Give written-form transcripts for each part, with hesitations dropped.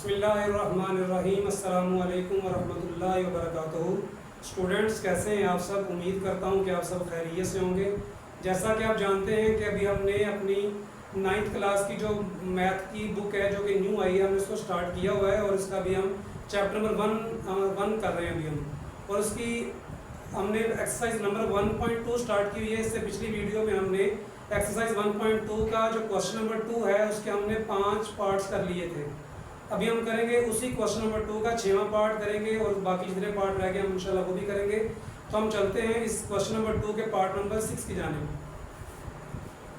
बिस्मिल्लाहिर्रहमानिर्रहीम अस्सलामुअलैकुम वरहमतुल्लाहि वबरकातुहू। स्टूडेंट्स कैसे हैं आप सब? उम्मीद करता हूं कि आप सब खैरियत से होंगे। जैसा कि आप जानते हैं कि अभी हमने अपनी 9th क्लास की जो मैथ की बुक है जो कि न्यू आई है, हमने उसको स्टार्ट किया हुआ है और इसका भी हम चैप्टर नंबर वन कर रहे हैं अभी हम। और उसकी हमने एक्सरसाइज नंबर 1.2 स्टार्ट की हुई है। इससे पिछली वीडियो में हमने एक्सरसाइज 1.2 का जो क्वेश्चन नंबर 2 है उसके हमने 5 पार्ट्स कर लिए थे। अभी हम करेंगे उसी क्वेश्चन नंबर 2 का 6वां पार्ट करेंगे और बाकी जितने पार्ट रह गए हम इंशाल्लाह वो भी करेंगे। तो हम चलते हैं इस क्वेश्चन नंबर 2 के पार्ट नंबर 6 की जानिब।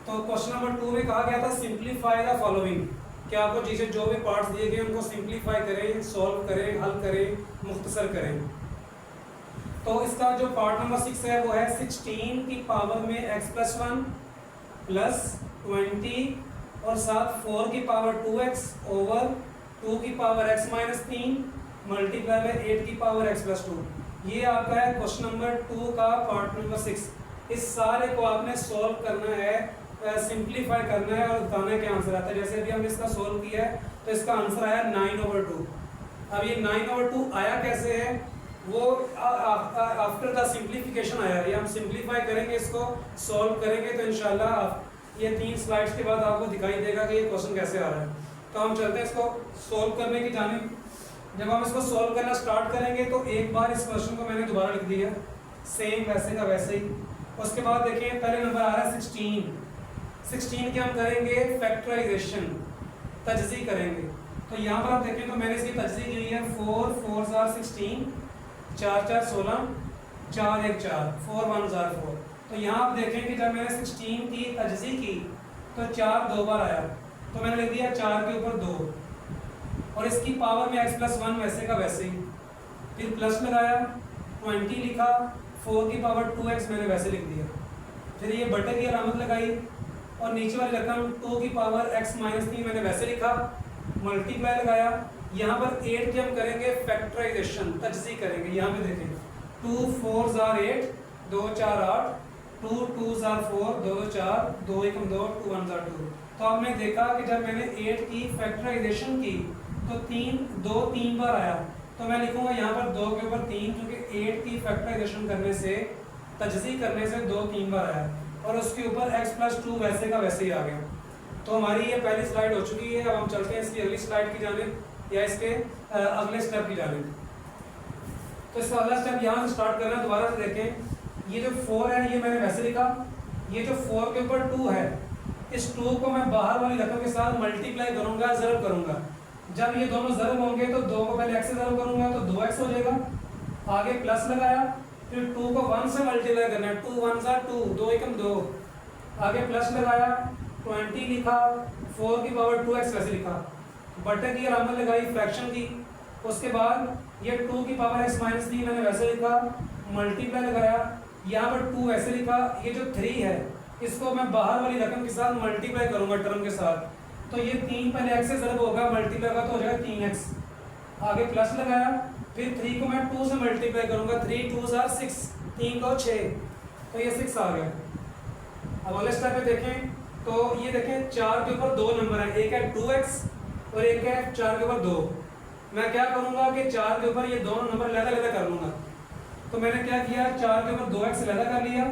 तो क्वेश्चन नंबर 2 में कहा गया था सिंप्लीफाई द फॉलोइंग, कि आपको चीज़ें जो भी पार्ट्स दिए गए उनको सिंप्लीफाई करें, सॉल्व करें, हल करें, मुख्तसर करें। तो इसका जो पार्ट नंबर 6 है वो है 16 की पावर में x+1 प्लस 20 और साथ 4 की पावर 2x ओवर 2 की पावर x-3 मल्टीप्लाई बाय 8 की पावर x+2। ये आपका है क्वेश्चन नंबर 2 का पार्ट नंबर 6। इस सारे को आपने सॉल्व करना है, सिंप्लीफाई करना है और बताना है क्या आंसर आता है। जैसे अभी हमने इसका सॉल्व किया है तो इसका आंसर आया 9/2। अब ये 9/2 आया कैसे है, वो आफ्टर द सिंप्लीफिकेशन आया है। ये हम सिंप्लीफाई करेंगे, इसको सॉल्व करेंगे तो इंशाल्लाह ये 3 स्लाइड्स के बाद आपको दिखाई देगा कि ये क्वेश्चन कैसे आ रहा है। तो हम चलते हैं इसको सॉल्व करने की जानिब। जब हम इसको सॉल्व करना स्टार्ट करेंगे तो एक बार इस क्वेश्चन को मैंने दोबारा लिख दिया सेम वैसे का वैसे ही। उसके बाद देखिए पहले नंबर आ रहा है 16 के हम करेंगे फैक्टराइजेशन, तजज़ी करेंगे। तो यहाँ पर आप देखें तो मैंने इसकी तजज़ी की है 4 4 जार 16, 4 4 16, 4 1 4, 4 1 जार 4। तो यहाँ आप देखें कि जब मैंने 16 की तजज़ी की तो 4 दो बार आया, तो मैंने लिख दिया 4 के ऊपर 2 और इसकी पावर में x+1 वैसे का वैसे ही। फिर प्लस लगाया, 20 लिखा, 4 की पावर 2x मैंने वैसे लिख दिया। फिर ये बटे की अलामत लगाई और नीचे वाली रकम 2 की पावर x-3 मैंने वैसे लिखा, मल्टीप्लाई लगाया। यहाँ पर 8 की हम करेंगे फैक्टराइजेशन, तजज़ी करेंगे। यहाँ पे देखें 2 4 जार 8, 2 4 8, 2 2 जार 4, 2 2 4, 2 1 2, 2 1 जार 2। तो आपने देखा कि जब मैंने 8 की फैक्टराइजेशन की तो 3 बार आया, तो मैं लिखूंगा यहाँ पर 2 के ऊपर 3, क्योंकि 8 की फैक्टराइजेशन करने से, तजज़ी करने से 2 3 बार आया और उसके ऊपर x+2 वैसे का वैसे ही आ गया। तो हमारी ये पहली स्लाइड हो चुकी है। अब हम चलते हैं इसकी अगली स्लाइड की जानिब या इसके अगले स्टेप की जानिब। तो इसका अगला स्टेप यहाँ से स्टार्ट करना है। दोबारा से देखें, ये जो 4 है ये मैंने वैसे लिखा, ये जो 4 के ऊपर 2 है, इस 2 को मैं बाहर वाली रकम के साथ मल्टीप्लाई करूंगा, ज़रब करूंगा। जब ये दोनों ज़रब होंगे तो 2 को पहले x से ज़रब करूंगा तो 2x हो जाएगा। आगे प्लस लगाया, फिर 2 को 1 से मल्टीप्लाई करना है, 2 1 जार 2, 2 1 2। आगे प्लस लगाया, 20 लिखा, 4 की पावर 2x वैसे लिखा, बटे की अलामत लगाई फ्रैक्शन की। उसके बाद ये 2 की पावर x-3 मैंने वैसे लिखा, मल्टीप्लाई लगाया, यहाँ पर 2 वैसे लिखा। ये जो 3 है इसको मैं बाहर वाली रकम के साथ मल्टीप्लाई करूंगा टर्म के साथ, तो ये 3 पहले x से ज़रब होगा, मल्टीप्लाई होगा तो हो जाएगा 3x। आगे प्लस लगाया, फिर 3 को मैं 2 से मल्टीप्लाई करूंगा, 3 2 जार 6, 3 को 6, तो ये 6 आ गया। अब अगले स्टेप पे देखें तो ये देखें 4 के ऊपर 2 नंबर है, एक है 2x और एक है 4 के ऊपर 2। मैं क्या करूंगा कि 4 के ऊपर ये दोनों नंबर लहदा कर लूंगा। तो मैंने क्या किया, 4 के ऊपर 2x लहदा कर लिया।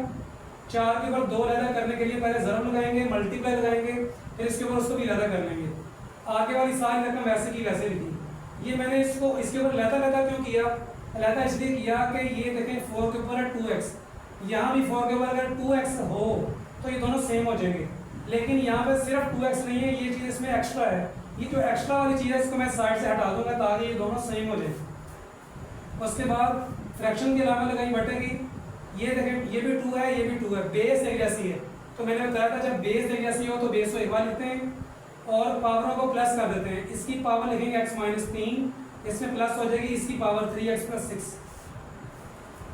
4 के ऊपर 2 लहदा करने के लिए पहले ज़रब लगाएंगे, मल्टीप्लाई लगाएंगे, फिर इसके ऊपर उसको भी लहदा कर लेंगे। आगे वाली सारी रकम वैसे की वैसे लिखी। ये मैंने इसको इसके ऊपर लहदा क्यों किया, लहदा इसलिए किया कि ये देखें 4 के ऊपर है 2x, यहाँ भी 4 के ऊपर अगर 2x हो तो ये दोनों सेम हो जाएंगे। लेकिन यहाँ पर सिर्फ 2x नहीं है, ये चीज़ इसमें एक्स्ट्रा है। ये जो एक्स्ट्रा वाली चीज़ है इसको मैं साइड से हटा दूंगा ताकि ये दोनों सेम हो जाए। उसके बाद फ्रैक्शन की अलामत लगाई बटे की। ये देखें ये भी 2 है, ये भी 2 है, बेस एक जैसी है। तो मैंने बताया था जब बेस एक जैसी हो तो बेस को एक बार लिखते हैं और पावरों को प्लस कर देते हैं। इसकी पावर लिखेंगे x-3, इसमें प्लस हो जाएगी, इसकी पावर 3x+6।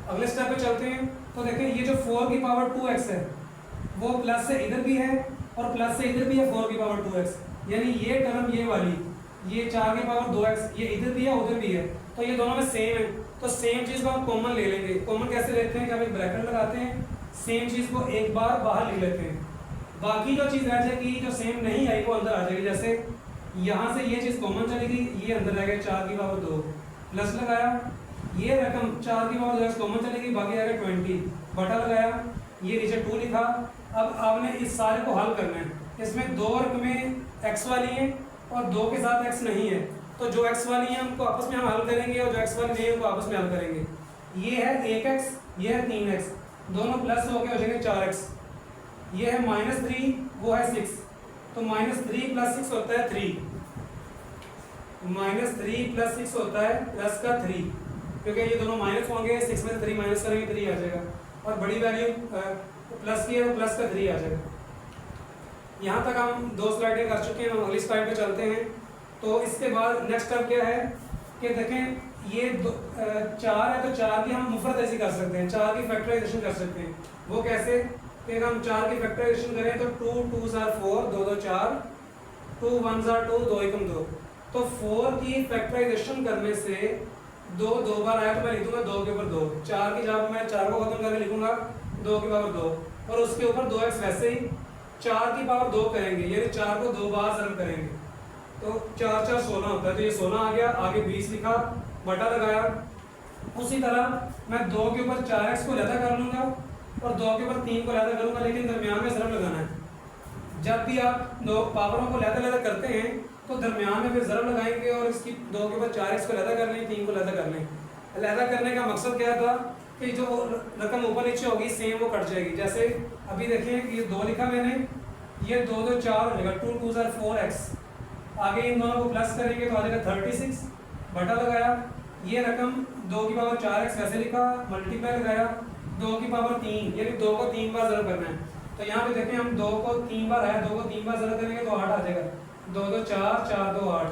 अगले स्टेप पे चलते हैं तो देखें ये जो 4 की पावर 2x है वो प्लस से इधर भी है और प्लस से इधर भी है 4 की पावर 2x, यानी ये टर्म ये वाली, ये 4 की पावर 2x, ये इधर भी है उधर भी है, तो ये दोनों में सेम है। तो सेम चीज़ को हम कॉमन ले लेंगे। कॉमन कैसे लेते हैं कि हम एक ब्रैकेट लगाते हैं, सेम चीज़ को एक बार बाहर लिख लेते हैं, बाकी जो चीज़ रह जाएगी जो सेम नहीं आई वो अंदर आ जाएगी। जैसे यहाँ से ये चीज़ कॉमन चली गई, ये अंदर रह गया 4 की पावर 2, प्लस लगाया, ये रकम 4 की पावर 2 कॉमन चली गई, बाकी आ गया 20, बटा लगाया, ये नीचे 2 लिखा। अब आपने इस सारे को हल करना है। इसमें 2 रकमें x वाली हैं और 2 के साथ x नहीं है, तो जो x वाली हैं उनको आपस में हम हल करेंगे और जो x वाली नहीं है उनको आपस में हल करेंगे। ये है 1x, ये है 3x, दोनों प्लस होके हो जाएंगे 4x, ये है -3, वो है 6, तो -3 + 6 होता है 3, -3 + 6 होता है प्लस का 3, क्योंकि ये दोनों माइनस होंगे, 6 में से 3 माइनस करेंगे 3 आ जाएगा, और बड़ी वैल्यू प्लस की है तो प्लस का 3 आ जाएगा। यहाँ तक हम 2 स्लाइडें कर चुके हैं, हम अगली स्लाइड पे चलते हैं। तो इसके बाद नेक्स्ट स्टेप क्या है कि देखें ये 4 है, तो 4 की हम मुफरत ऐसी कर सकते हैं, 4 की फैक्टराइजेशन कर सकते हैं। वो कैसे कि अगर हम 4 की फैक्टराइजेशन करें तो 2 2s are 4, 2 2 4, 2 1s are 2, 2 1 2। तो 4 की फैक्टराइजेशन करने से 2 2 बार आया तो मैं लिख दूंगा 2 के ऊपर 2, 4 की जगह मैं 4 को खत्म करके लिखूंगा 2 की पावर 2, और उसके ऊपर 2x वैसे ही 4 की पावर 2 करेंगे, यानी 4 को 2 बार ज़रूर करेंगे, तो 4 4 16 होता है, तो ये 16 आ गया, आगे 20 लिखा, बटा लगाया। उसी तरह मैं 2 के ऊपर 4x को लहदा कर लूँगा और 2 के ऊपर 3 को लहदा करूँगा, लेकिन दरमियान में ज़रब लगाना है। जब भी आप 2 पावरों को लहदा करते हैं तो दरमियान में फिर ज़रब लगाएंगे और इसकी 2 के ऊपर 4x को लहदा कर लें, 3 को लहदा कर लें। लहदा करने का मकसद क्या था कि जो रकम ऊपर नीचे होगी सेम वो कट जाएगी। जैसे अभी देखें ये 2 लिखा मैंने, ये 2 2 4 हो जाएगा, 2 2s are 4x, आगे इन दोनों को प्लस करेंगे तो आ जाएगा 36, बटा लगाया, ये रकम 2 की पावर 4x वैसे लिखा, मल्टीप्लाई लगाया, 2 की पावर 3, यानी 2 को 3 बार ज़रब करना है। तो यहाँ पे देखें हम 2 को 3 बार आया, 2 को 3 बार ज़रब करेंगे तो 8 आ जाएगा, 2 2 4, 4 2 8,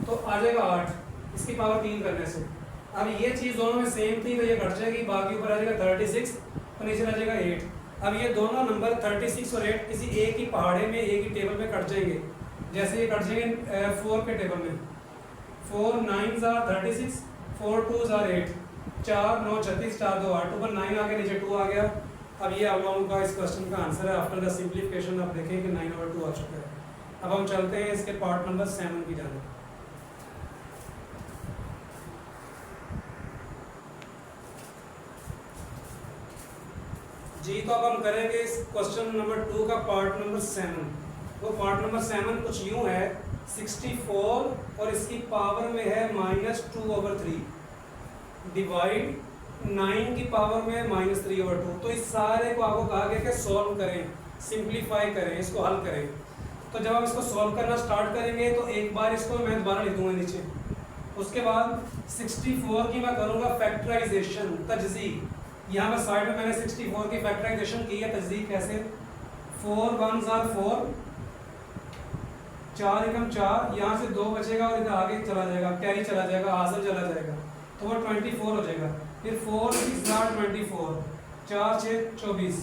तो आ जाएगा 8 इसकी पावर 3 करने से। अब ये चीज़ दोनों में सेम थी तो ये कट जाएगी, बाकी ऊपर आ जाएगा 36 और नीचे आ जाएगा 8। अब ये दोनों नंबर 36 और 8 किसी एक ही पहाड़े में एक ही टेबल में कट जाएंगे। जैसे ये कट जाएंगे 4 के टेबल में, 4 9s are 36, 4 2s are 8, 4 9 36, 4 2 8, ऊपर 9 आ गया, नीचे 2 आ गया। अब ये आप लोगों का इस क्वेश्चन का आंसर है। आफ्टर द सिंप्लीफिकेशन आप देखें कि 9/2 आ चुका है। अब हम चलते हैं इसके पार्ट नंबर 7 की जाने। जी, तो अब हम करेंगे इस क्वेश्चन नंबर 2 का पार्ट नंबर 7। वो पार्ट नंबर 7 कुछ यूँ है, 64 और इसकी पावर में है -2/3 डिवाइड 9 की पावर में -3/2। तो इस सारे को आपको कहा गया कि सॉल्व करें, सिंप्लीफाई करें, इसको हल करें। तो जब हम इसको सॉल्व करना स्टार्ट करेंगे तो एक बार इसको मैं दोबारा लिख दूंगा नीचे, उसके बाद 64 की मैं करूँगा फैक्टराइजेशन, तजज़ीह। यहाँ पर साइड में मैंने 64 की फैक्टराइजेशन की है, तजदीक कैसे, 4 1s are 4, 4 एकम 4, यहाँ से 2 बचेगा और इधर आगे चला जाएगा, कैरी चला जाएगा, हासिल चला जाएगा, तो वो 24 हो जाएगा। फिर 4 6 are 24, 4 6 24,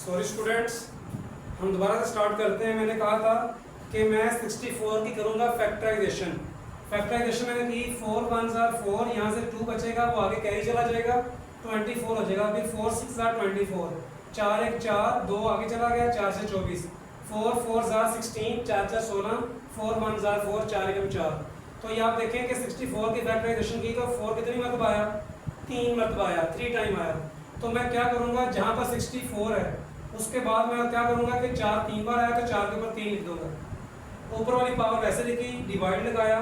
सॉरी स्टूडेंट्स, हम दोबारा से स्टार्ट करते हैं। मैंने कहा था कि मैं 64 की करूँगा फैक्टराइजेशन। फैक्टराइजेशन मैंने की, 4 1s are 4, यहाँ से 2 बचेगा, वो आगे कैरी चला जाएगा, 24 हो जाएगा। फिर 4 6 are 24, 4 1 4, 2 आगे चला गया, 4 से 24, 4 4s are 16, 4 4 16, 4 1s are 4, 4 एकम 4। तो ये आप देखें कि 64 की फैक्टराइजेशन की तो 4 कितनी मरतबा आया, 3 मरतबा आया, 3 टाइम आया। तो मैं क्या करूँगा, जहाँ पर 64 है उसके बाद मैं क्या करूँगा कि 4 3 बार आया तो 4 के ऊपर 3 लिख दूँगा, ऊपर वाली पावर वैसे लिखी, डिवाइड लगाया,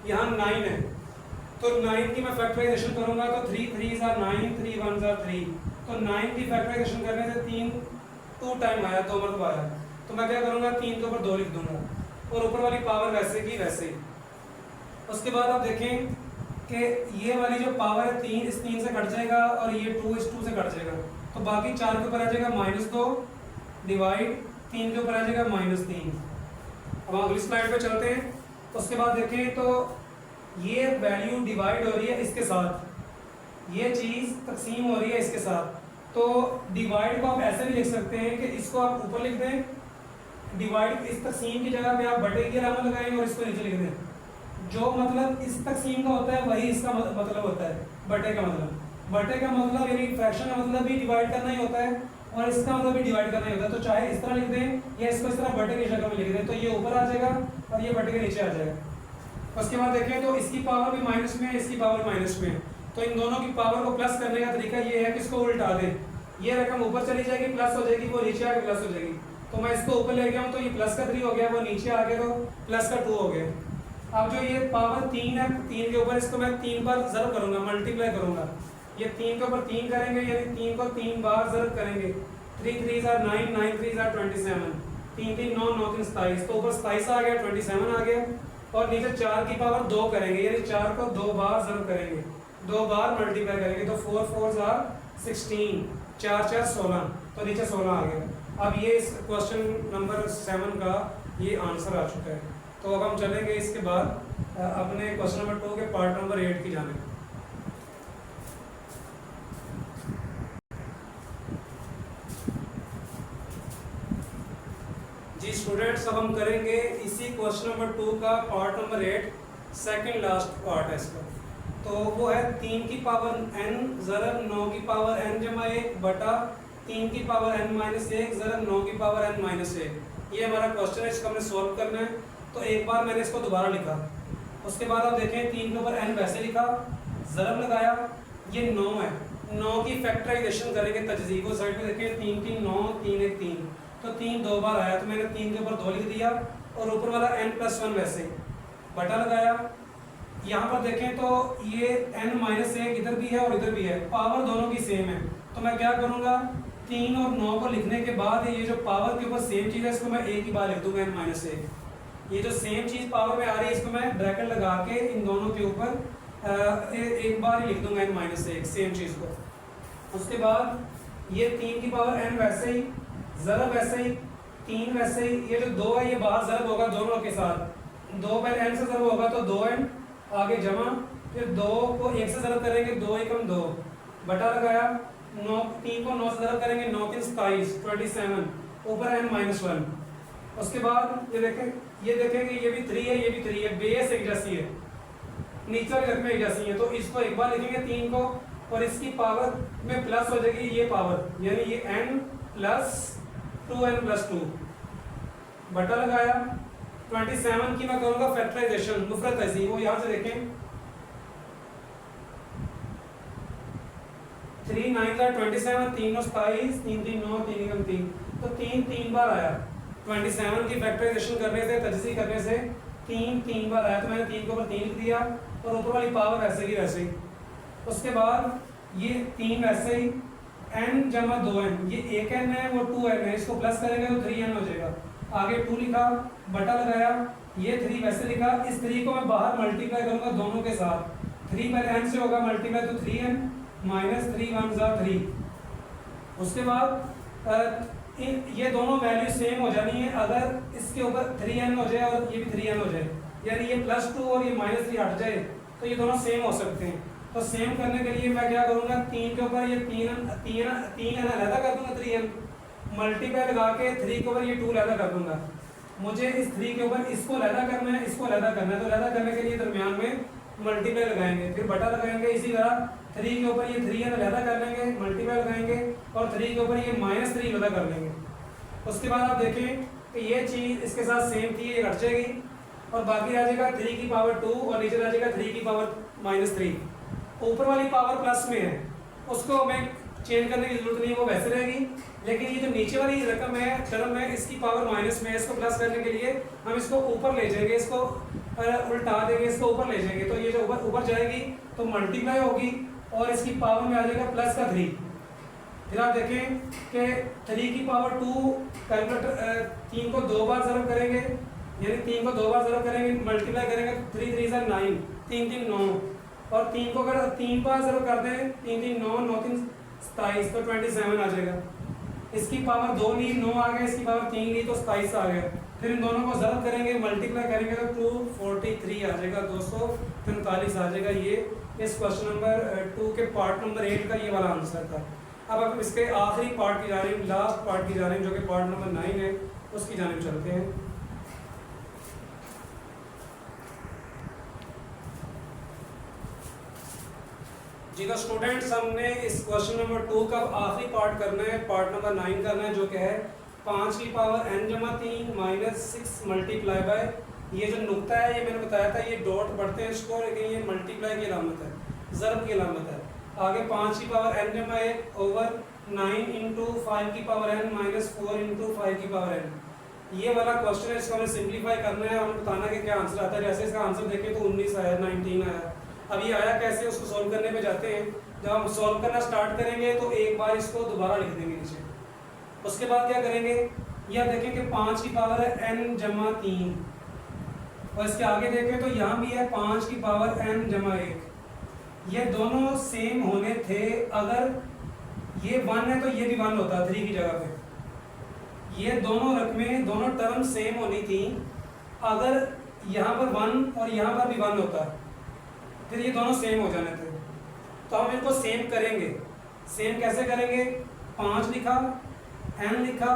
यहाँ 9 है तो 9 की मैं फैक्टराइजेशन करूँगा तो 3 3s are 9, 3 1s are 3, तो 9 की फैक्टराइजेशन करने से 3 2 टाइम आया, 2 मरतबा आया, तो मैं क्या करूँगा 3 के ऊपर 2 लिख दूँगा और ऊपर वाली पावर वैसे की वैसे ही। उसके बाद आप देखें कि ये वाली जो पावर है 3 इस 3 से कट जाएगा और ये 2 इस 2 से कट जाएगा, तो बाकी 4 के ऊपर आ जाएगा -2 डिवाइड 3 के ऊपर आ जाएगा -3। अब अगली स्लाइड पे चलते हैं। उसके बाद देखें तो ये वैल्यू डिवाइड हो रही है इसके साथ, ये चीज़ तकसीम हो रही है इसके साथ, तो डिवाइड को आप ऐसे भी लिख सकते हैं कि इसको आप ऊपर लिख दें, डिवाइड इस तकसीम की जगह पे आप बटे की अलामत लगाएंगे और इसको नीचे लिख दें। जो मतलब इस तकसीम का होता है वही इसका मतलब होता है, बटे का मतलब। बटे का मतलब यानी फ्रैक्शन का मतलब भी डिवाइड करना ही होता है और इसका मतलब भी डिवाइड करना ही होता है। तो चाहे इस तरह लिख दें या इसको इस तरह बटे की शक्ल में लिख दें, तो ये ऊपर आ जाएगा और ये बटे के नीचे आ जाएगा। उसके बाद देखें तो इसकी पावर भी माइनस में है, इसकी पावर माइनस में है, तो इन दोनों की पावर को प्लस करने का तरीका ये है कि इसको उल्टा दें। ये रकम ऊपर चली जाएगी प्लस हो जाएगी, वो नीचे आके प्लस हो जाएगी। तो मैं इसको ऊपर ले गया हूँ तो ये प्लस का 3 हो गया, वो नीचे आ गया तो प्लस का 2 हो गया। अब जो ये पावर 3 है, 3 के ऊपर इसको मैं 3 बार ज़रब करूंगा, मल्टीप्लाई करूंगा। ये 3 के ऊपर 3 करेंगे यानी 3 को 3 बार ज़रब करेंगे। 3 3 are 9, 9 3 are 27, 3 3 9 9 3 27, तो ऊपर 27 आ गया, 27 आ गया। और नीचे 4 की पावर 2 करेंगे यानी 4 को 2 बार ज़रब करेंगे, 2 बार मल्टीप्लाई करेंगे, तो 4 4 are 16, 4 4 16, तो नीचे 16 आ गया। अब ये इस क्वेश्चन नंबर 7 का ये आंसर आ चुका है। तो अब हम चलेंगे इसके बाद अपने क्वेश्चन नंबर 2 के पार्ट नंबर 8 की जानिब। जी स्टूडेंट्स, अब हम करेंगे इसी क्वेश्चन नंबर 2 का part number 8, second last part है इसका। तो वो है 3 की पावर n ज़रब 9 की पावर n जमा 1 बटा 3 की पावर n माइनस 1 ज़रब 9 की पावर n माइनस 1। ये हमारा क्वेश्चन है, इसको हमने सॉल्व करना है। तो एक बार मैंने इसको दोबारा लिखा, उसके बाद आप देखें 3 के ऊपर n वैसे लिखा, ज़रब लगाया, ये 9 है, 9 की फैक्टराइजेशन करेंगे तजज़ीब, वो साइड पे देखें 3 3 9 3 1 3, तो 3 2 बार आया तो मैंने 3 के ऊपर 2 लिख दिया और ऊपर वाला n+1 वैसे ही बटा लगाया। यहाँ पर देखें तो ये n-1 इधर भी है और इधर भी है, पावर दोनों की सेम है। तो मैं क्या करूँगा, 3 और 9 को लिखने के बाद ये जो पावर के ऊपर सेम चीज़ है इसको मैं एक ही बार लिख दूंगा n-1। ये जो सेम चीज़ पावर में आ रही है इसको मैं ब्रैकेट लगा के इन दोनों के ऊपर एक बार ही लिख दूंगा n-1 सेम चीज़ को। उसके बाद ये 3 की पावर n वैसे ही, ज़रब वैसे ही, 3 वैसे ही, ये जो 2 है ये बाहर ज़रब होगा दोनों के साथ, 2 पहले n से ज़रब होगा तो 2n आगे जमा, फिर 2 को 1 से ज़रब करेंगे 2 एकम 2 बटा लगाया, 9 3 को 9 से ज़रब करेंगे 9 3 27 27, ऊपर n-1। उसके बाद ये देखें कि ये भी 3 है, ये भी 3 है, बेस एक जैसी है, नीचे वाली रकमें एक जैसी हैं, तो इसको एक बार लिखेंगे 3 को और इसकी पावर में प्लस हो जाएगी ये पावर यानी ये n प्लस 2n+2 बटा लगाया। 27 की मैं करूंगा फैक्टराइजेशन, मुफरत ऐसी, वो यहाँ से देखें 3 9 27, 3 9 27, 3 3 9 3 एकम 3, तो 3 3 बार आया। 27 की फैक्टराइजेशन करने से, तजज़ीह करने से 3 3 बार आया, तो मैंने 3 के ऊपर 3 लिख दिया और ऊपर वाली पावर वैसे की वैसे ही। उसके बाद ये 3 वैसे ही, n जमा 2n, ये एक n है वो 2n है, इसको प्लस करेंगे तो 3n हो जाएगा, आगे 2 लिखा बटा लगाया, ये 3 वैसे लिखा, इस 3 को मैं बाहर मल्टीप्लाई करूंगा दोनों के साथ, 3 पहले n से होगा मल्टीप्लाई तो 3n माइनस 3 1 ज़ा 3। उसके बाद ये दोनों वैल्यू सेम हो जानी है, अगर इसके ऊपर 3n हो जाए और ये भी 3n हो जाए, यानी ये +2 और ये -3 हट जाए तो ये दोनों सेम हो सकते हैं। तो सेम करने के लिए मैं क्या करूँगा, 3 के ऊपर ये 3n अलहदा कर दूंगा, 3n मल्टीप्लाई लगा के 3 के ऊपर ये 2 अलहदा कर दूंगा। मुझे इस 3 के ऊपर इसको अलहदा करना है, इसको अलहदा करना है, तो अलहदा करने के लिए दरमियान में मल्टीप्लाई लगाएंगे, फिर बटा लगाएंगे। इसी तरह 3 के ऊपर ये 3n अलहदा कर लेंगे, मल्टीप्लाई लगाएंगे और 3 के ऊपर ये -3 अलहदा कर लेंगे। उसके बाद आप देखें कि ये चीज़ इसके साथ सेम थी, ये घट जाएगी और बाकी रह जाएगा 3 की पावर 2 और नीचे रह जाएगा 3 की पावर -3। ऊपर वाली पावर प्लस में है, उसको हमें चेंज करने की जरूरत नहीं है, वो वैसे रहेगी। लेकिन ये जो नीचे वाली रकम है, टर्म है, इसकी पावर माइनस में है, इसको प्लस करने के लिए हम इसको ऊपर ले जाएंगे, इसको उल्टा देंगे, इसको ऊपर ले जाएंगे, तो ये जो ऊपर जाएगी तो मल्टीप्लाई होगी और इसकी पावर में आ जाएगा प्लस का 3। फिर आप देखें कि 3 की पावर 2 कैलकुलेटर 3 को 2 बार ज़रब करेंगे, यानी 3 को 2 बार ज़रब करेंगे, मल्टीप्लाई करेंगे, 3 3 ज़ा 9, 3 3 9 और 3 को अगर 3 बार ज़रब कर दें, 3 3 9 9 3 27, तो 27 आ जाएगा। इसकी पावर 2 ली, 9 आ गया, इसकी पावर 3 ली तो 27 आ गया। फिर इन दोनों को ज़रब करेंगे, मल्टीप्लाई करेंगे तो 243 आ जाएगा, 245 आ जाएगा। ये इस क्वेश्चन नंबर 2 के पार्ट नंबर 8 का ये वाला आंसर था। अब हम इसके आखिरी पार्ट की जानिब, लास्ट पार्ट की जानिब, जो कि पार्ट नंबर 9 है, उसकी जानिब चलते हैं। जी तो स्टूडेंट्स, हमने इस क्वेश्चन नंबर 2 का आखिरी पार्ट करना है, पार्ट नंबर 9 करना है, जो कि है 5 की पावर n जमा 3 माइनस 6 मल्टीप्लाई बाय, ये जो नुक्ता है ये मैंने बताया था, ये डॉट पढ़ते हैं इसको, लेकिन ये मल्टीप्लाई की अलामत है, ज़र्ब की अलामत है। आगे 5 की पावर n जमा 1 ओवर 9 इंटू 5 की पावर n माइनस 4 इंटू 5 की पावर n। ये वाला क्वेश्चन है, इसको हमें सिंप्लीफाई करना है, हमें बताना है कि क्या आंसर आता है। जैसे इसका आंसर देखें तो 19 आया, 19 आया। अब ये आया कैसे, उसको सॉल्व करने पे जाते हैं। जब हम सॉल्व करना स्टार्ट करेंगे तो एक बार इसको दोबारा लिख देंगे नीचे। उसके बाद क्या करेंगे, यह देखें कि 5 की पावर है n जमा 3, और इसके आगे देखें तो यहाँ भी है 5 की पावर n जमा 1। ये दोनों सेम होने थे, अगर ये 1 है तो ये भी 1 होता 3 की जगह पे। ये दोनों रकमें, दोनों टर्म सेम होनी थी, अगर यहाँ पर 1 और यहाँ पर भी 1 होता, फिर ये दोनों सेम हो जाने थे। तो हम इनको सेम करेंगे। सेम कैसे करेंगे, 5 लिखा, n लिखा,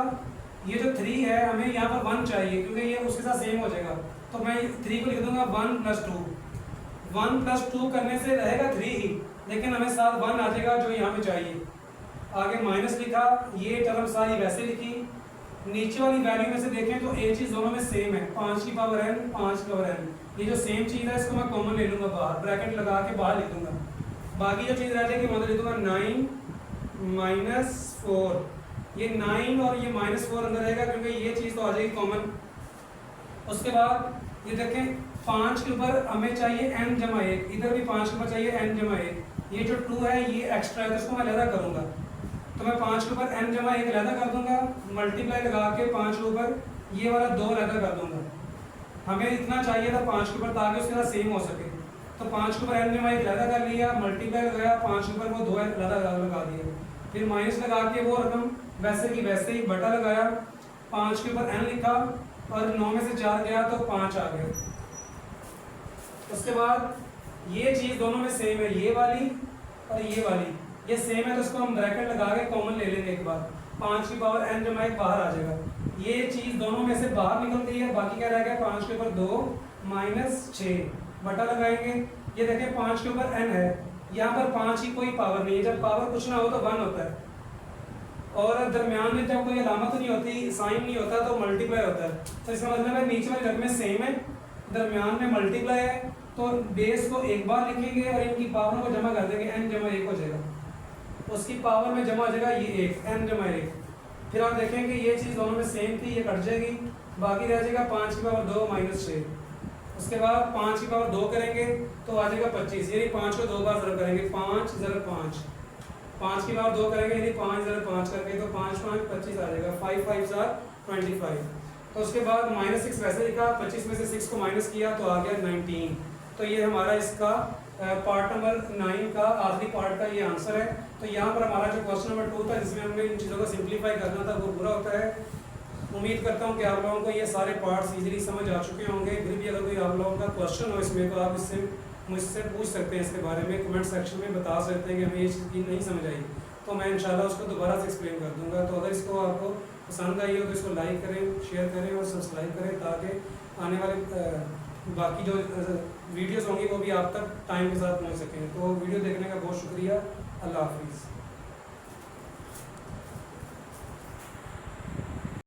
ये जो 3 है हमें यहाँ पर 1 चाहिए क्योंकि ये उसके साथ सेम हो जाएगा, तो मैं 3 को लिख दूंगा 1 प्लस 2। 1 प्लस 2 करने से रहेगा 3 ही, लेकिन हमें साथ 1 आ जाएगा जो यहाँ पे चाहिए। आगे माइनस लिखा, ये टर्म सारी वैसे लिखी। नीचे वाली वैल्यू में से देखें तो एक चीज़ दोनों में सेम है, 5 की पावर n, 5 की पावर n। ये जो सेम चीज़ है इसको मैं कॉमन ले लूँगा बाहर, ब्रैकेट लगा के बाहर लिख दूंगा। बाकी जो चीज़ रह जाएगी मैं लिख दूंगा 9 माइनस 4। ये 9 और ये माइनस 4 अंदर रहेगा क्योंकि ये चीज़ तो आ जाएगी कॉमन। उसके बाद ये देखें 5 के ऊपर हमें चाहिए n जमा 1, इधर भी 5 के ऊपर चाहिए n जमा 1। ये जो 2 है ये एक्स्ट्रा है तो इसको मैं अलग करूँगा, तो मैं 5 के ऊपर n जमा 1 अलग कर दूंगा, मल्टीप्लाई लगा के 5 के ऊपर ये वाला 2 अलग कर दूंगा। हमें इतना चाहिए था 5 के ऊपर ताकि उसके साथ सेम हो सके, तो 5 के ऊपर n जमा 1 अलग कर लिया, मल्टीप्लाई लगाया, 5 के ऊपर वो 2 अलग लगा दिए, फिर माइनस लगा के वो रकम वैसे की वैसे ही बटा लगाया, 5 के ऊपर n लिखा और 9 में से 4 गया तो 5 आ गया। उसके बाद ये चीज़ दोनों में सेम है, ये वाली और ये वाली ये सेम है, तो इसको हम ब्रैकेट लगा के कॉमन ले लेंगे एक बार। 5 की पावर n जमा 1 बाहर आ जाएगा, ये चीज़ दोनों में से बाहर निकलती है। बाकी क्या रह गया, 5 के ऊपर 2 माइनस 6 बटा लगाएंगे। ये देखें 5 के ऊपर n है, यहाँ पर 5 की कोई पावर नहीं है, जब पावर कुछ ना हो तो 1 होता है, और दरमियान में जब कोई अलामत नहीं होती, साइन नहीं होता, तो मल्टीप्लाई होता है। तो इसका मतलब है नीचे वाली रकमें सेम है, दरमियान में मल्टीप्लाई है, तो बेस को एक बार लिखेंगे और इनकी पावर को जमा कर देंगे, n जमा 1 हो जाएगा। उसकी पावर में जमा हो जाएगा ये 1, n जमा 1। फिर आप देखेंगे ये चीज़ दोनों में सेम थी, ये कट जाएगी, बाकी रह जाएगा 5 की पावर 2 माइनस 6। उसके बाद 5 की पावर 2 करेंगे तो आ जाएगा 25, यानी 5 को 2 बार ज़रब करेंगे, 5 ज़रब 5। 5 की पावर 2 करेंगे यानी 5 ज़रब 5 करके, तो 5 5 25 आ जाएगा, 5 5 25। तो उसके बाद माइनस 6 वैसे लिखा, 25 में से 6 को माइनस किया तो आ गया 19। तो ये हमारा इसका पार्ट नंबर 9 का आखिरी पार्ट का ये आंसर है। तो यहाँ पर हमारा जो क्वेश्चन नंबर 2 था जिसमें हमने इन चीज़ों को सिंप्लीफाई करना था वो पूरा होता है। उम्मीद करता हूँ कि आप लोगों को ये सारे पार्ट्स इजीली समझ आ चुके होंगे। फिर भी अगर कोई आप लोगों का क्वेश्चन हो इसमें तो आप इससे मुझसे पूछ सकते हैं, इसके बारे में कमेंट सेक्शन में बता सकते हैं कि हमें ये चीज़ नहीं समझ आई, तो मैं इंशाल्लाह उसको दोबारा से एक्सप्लेन कर दूँगा। तो अगर इसको आपको पसंद आई हो तो इसको लाइक करें, शेयर करें और सब्सक्राइब करें, ताकि आने वाले बाकी जो वीडियोस होंगी वो भी आप तक टाइम के साथ पहुंच सकें। तो वीडियो देखने का बहुत शुक्रिया। अल्लाह हाफिज़।